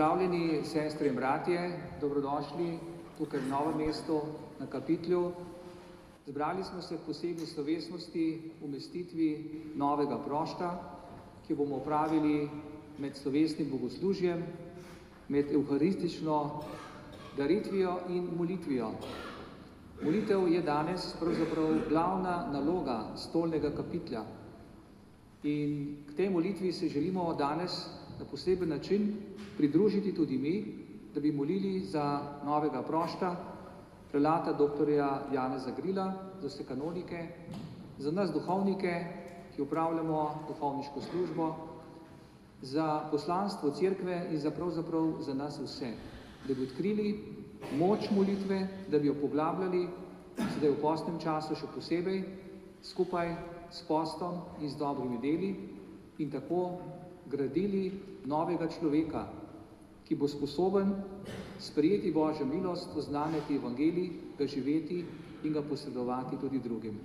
Pozdravljeni, sestre in bratje, dobrodošli tukaj v Novem mestu na Kapitlju. Zbrali smo se v posebni slovesnosti umestitvi novega prošta, ki bomo opravili med slovesnim bogoslužjem, med evharistično daritvijo in molitvijo. Molitev je danes pravzaprav glavna naloga stolnega kapitlja. In k tej molitvi se želimo danes na poseben način pridružiti tudi mi, da bi molili za novega prošta, prelata doktorja Janeza Grila, za vse kanonike, za nas duhovnike, ki upravljamo duhovniško službo, za poslanstvo cerkve in pravzaprav za nas vse, da bi odkrili moč molitve, da bi jo poglabljali, sedaj v postnem času še posebej, skupaj s postom in z dobrimi deli in tako gradili novega človeka, ki bo sposoben sprejeti Božjo milost, oznanjati evangelij, ga živeti in ga posredovati tudi drugim.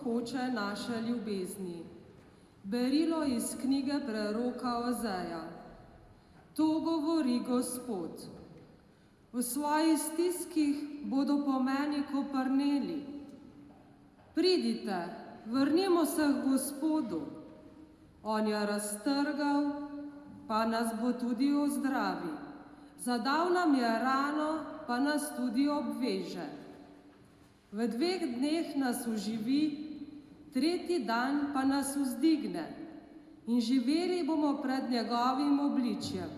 Hoče naše ljubezni. Berilo iz knjige preroka Ozeja. To govori Gospod. V svojih stiskih bodo po meni koprneli. Pridite, vrnimo se k Gospodu. On je raztrgal, pa nas bo tudi ozdravi. Zadal nam je rano, pa nas tudi obveže. V 2 dneh nas oživi, tretji dan pa nas vzdigne in živeli bomo pred njegovim obličjem.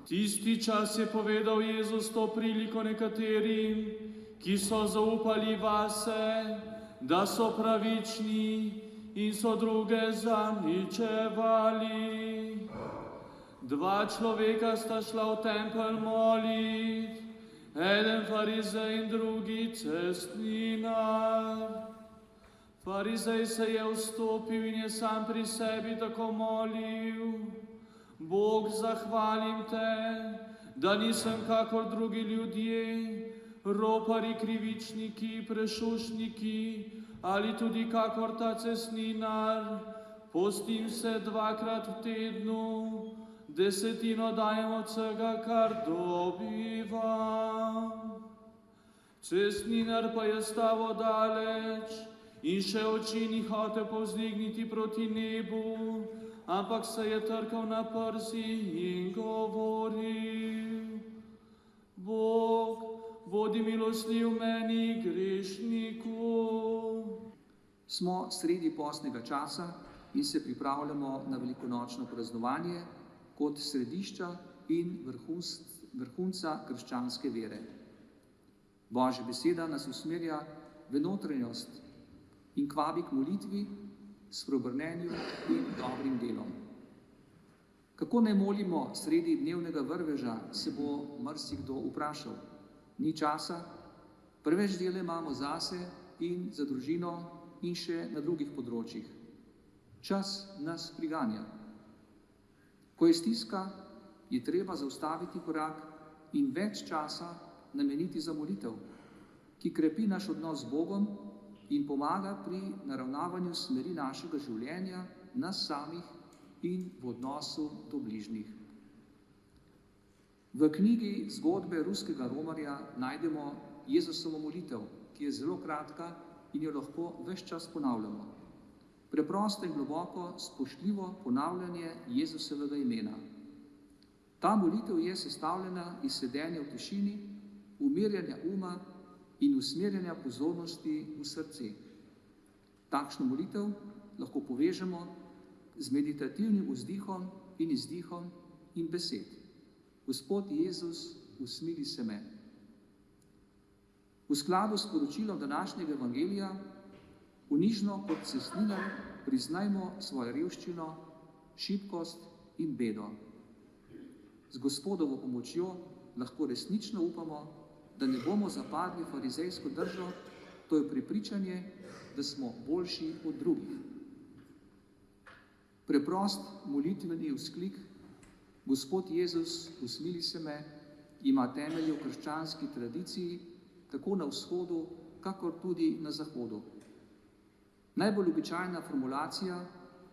Tisti čas je povedal Jezus to priliko nekaterim, ki so zaupali vase, da so pravični in so druge zaničevali. 2 človeka sta šla v tempelj molit, eden farizej in drugi cestninar. Farizej se je vstopil in je sam pri sebi tako molil: Bog, zahvalim te, da nisem kakor drugi ljudje, ropari, krivičniki, prešušniki ali tudi kakor ta cestninar. Postim se 2-krat v tednu, 10 dajem od vsega, kar dobivam. Cestninar pa je stavo daleč in še oči ni hotel povzdigniti proti nebu, ampak se je trkal na prsi in govoril: Bog, bodi milostljiv meni, grešniku. Smo sredi postnega časa in se pripravljamo na velikonočno praznovanje kot središča in vrhunca krščanske vere. Božja beseda nas usmerja v notranjost in k vabi k molitvi, spreobrnenju in dobrim delom. Kako ne molimo sredi dnevnega vrveža, se bo marsikdo vprašal. Ni časa, preveč dela imamo zase in za družino in še na drugih področjih. Čas nas priganja. Ko je stiska, je treba zaustaviti korak in več časa nameniti za molitev, ki krepi naš odnos z Bogom in pomaga pri naravnavanju smeri našega življenja, nas samih in v odnosu do bližnjih. V knjigi Zgodbe ruskega romarja najdemo Jezusovo molitev, ki je zelo kratka in jo lahko ves čas ponavljamo. Preprosto in globoko, spoštljivo ponavljanje Jezusovega imena. Ta molitev je sestavljena iz sedenja v tišini, umirjanja uma in usmerjanja pozornosti v srce. Takšno molitev lahko povežemo z meditativnim vzdihom in izdihom in besed. Gospod Jezus, usmili se me. V skladu s poročilom današnjega evangelija, unižno kot cestninar priznajmo svojo revščino, šibkost in bedo. Z Gospodovo pomočjo lahko resnično upamo, da ne bomo zapadli v farizejsko držo, to je prepričanje, da smo boljši od drugih. Preprost molitveni vzklik Gospod Jezus, usmili se me, ima temelje v krščanski tradiciji, tako na vzhodu, kakor tudi na zahodu. Najbolj običajna formulacija,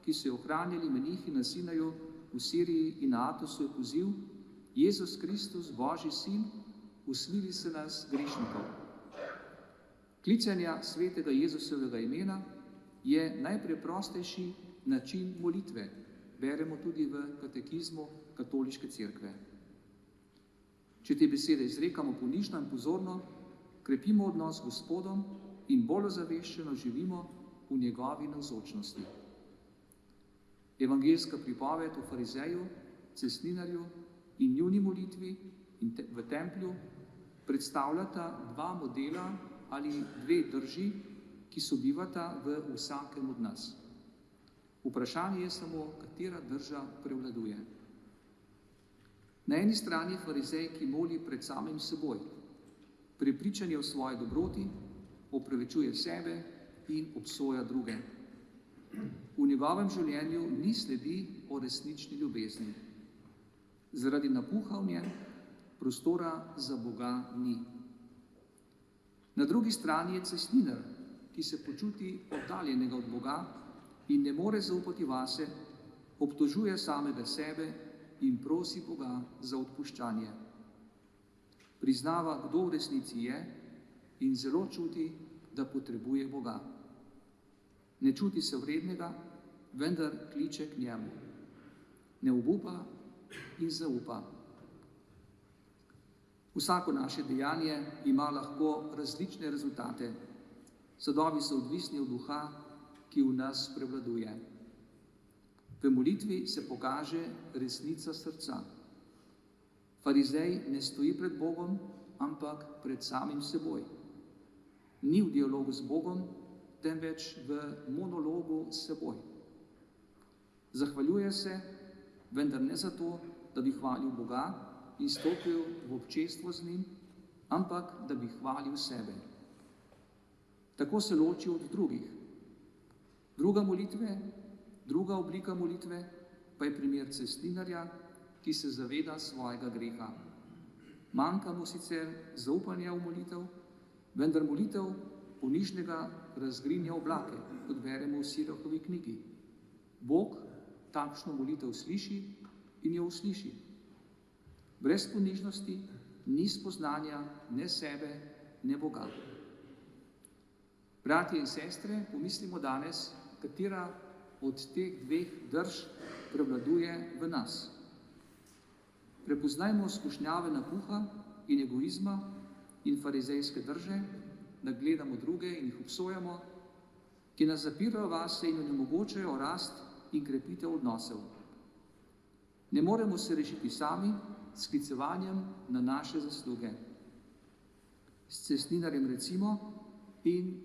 ki so jo ohranjali menihi na Sinaju, v Siriji in na Atosu, je poziv: Jezus Kristus, Božji sin, usmili se nas grešnikov. Klicanja svetega Jezusovega imena je najpreprostejši način molitve. Beremo tudi v katekizmu Katoliške cerkve. Če te besede izrekamo ponižno in pozorno, krepimo odnos z Gospodom in bolj ozaveščeno živimo v njegovi navzočnosti. Evangeljska pripoved o farizeju, cestninarju in njuni molitvi v templju predstavljata dva modela ali dve drži, ki sobivata v vsakem od nas. Vprašanje je samo, katera drža prevladuje. Na eni strani je farizej, ki moli pred samim seboj, prepričan je v svoji dobroti, opravičuje sebe in obsoja druge. V njegovem življenju ni sledi o resnični ljubezni. Zaradi napuha v njem prostora za Boga ni. Na drugi strani je cestninar, ki se počuti oddaljenega od Boga in ne more zaupati vase, obtožuje samega sebe in prosi Boga za odpuščanje. Priznava, kdo v resnici je, in zelo čuti, da potrebuje Boga. Ne čuti se vrednega, vendar kliče k njemu. Ne obupa in zaupa. Vsako naše dejanje ima lahko različne rezultate. Sadovi so odvisni od duha, ki v nas prevladuje. V molitvi se pokaže resnica srca. Farizej ne stoji pred Bogom, ampak pred samim seboj. Ni v dialogu z Bogom, temveč v monologu s seboj. Zahvaljuje se, vendar ne zato, da bi hvalil Boga in stopil v občestvo z njim, ampak da bi hvalil sebe. Tako se loči od drugih. Druga oblika molitve pa je primer cestninarja, ki se zaveda svojega greha. Manjka mu sicer zaupanja v molitev, vendar molitev ponižnega razgrinja oblake, kot beremo v Sirahovi knjigi. Bog takšno molitev sliši in jo usliši. Brez ponižnosti ni spoznanja ne sebe, ne Boga. Bratje in sestre, pomislimo danes, katera od teh dveh drž prevladuje v nas. Prepoznajmo skušnjave napuha in egoizma in farizejske drže, da gledamo druge in jih obsojamo, ki nas zapirajo vase in onemogočajo rast in krepitev odnosov. Ne moremo se rešiti sami s sklicevanjem na naše zasluge. S cestninarjem recimo in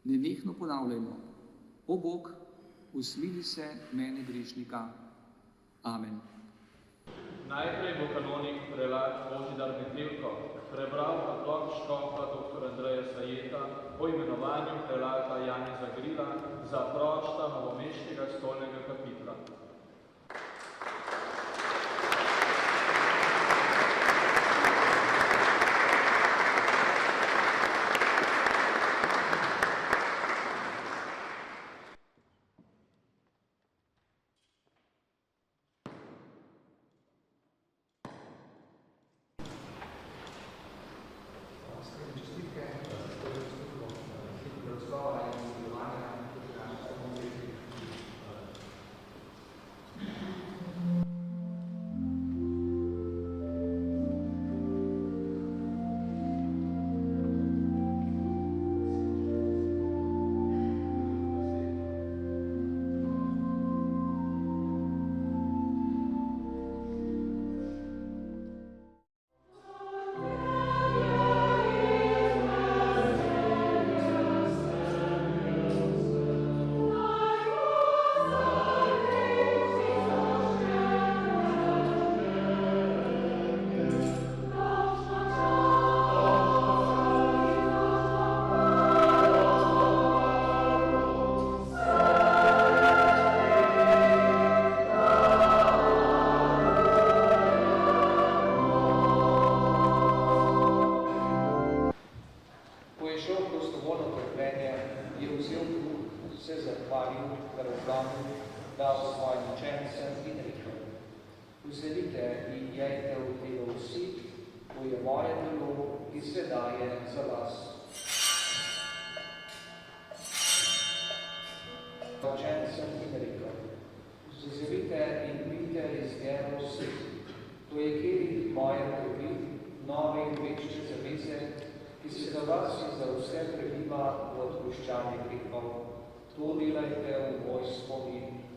nenehno ponavljajmo: O Bog, usmili se mene grešnika. Amen. Najprej bo kanonik prelat Božidar Metelko prebral odlok škofa dr. Andreja Sajeta o imenovanju prelata Janeza Grila za pročta novomeškega stolnega kapitla. Vzemite in jejte od tega vsi, to je moje telo, ki se daje za vas. Učencem in rekel, vzemite in pijte iz njega vsi, to je kelih moje krvi, nove in večne zaveze, ki se za vas in za vse preliva v odpuščanje grehov. To delajte v moj spomin.